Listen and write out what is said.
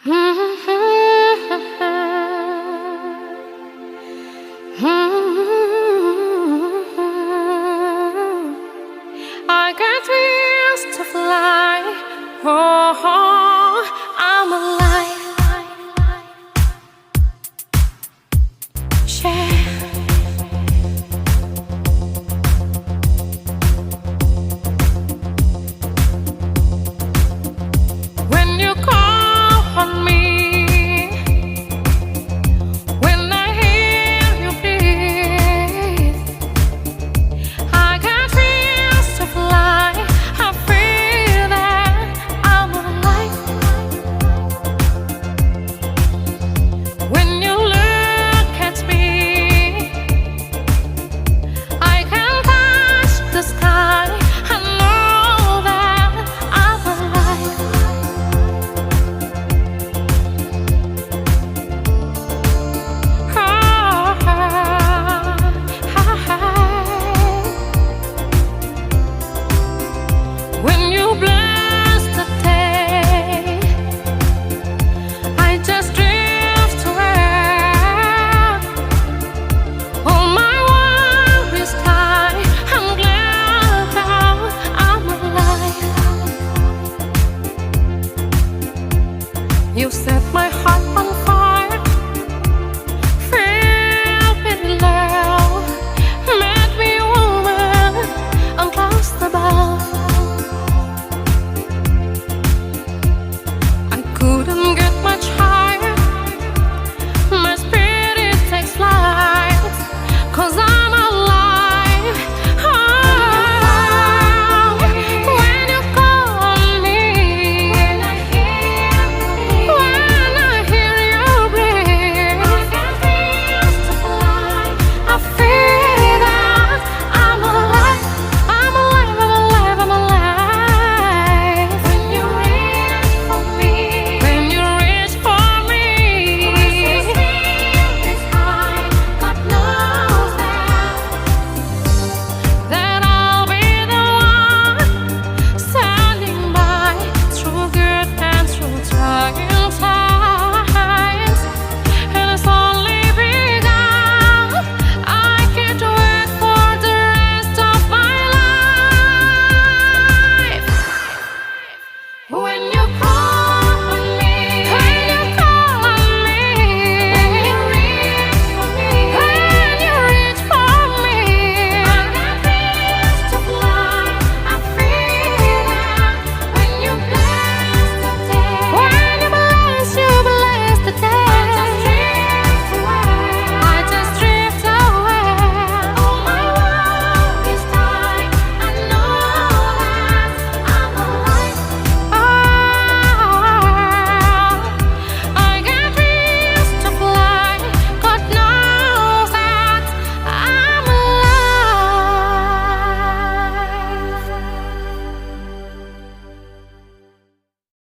I got wings to fly. Oh, I'm alive. Yeah. When you call on me, when I hear you breathe, I got wings to fly. I feel that I'm alive. When you look at me, I can touch the sky. I know that I'm alive. When you bless the day, I just drift away. All my worries die. I'm glad that I'm alive. You said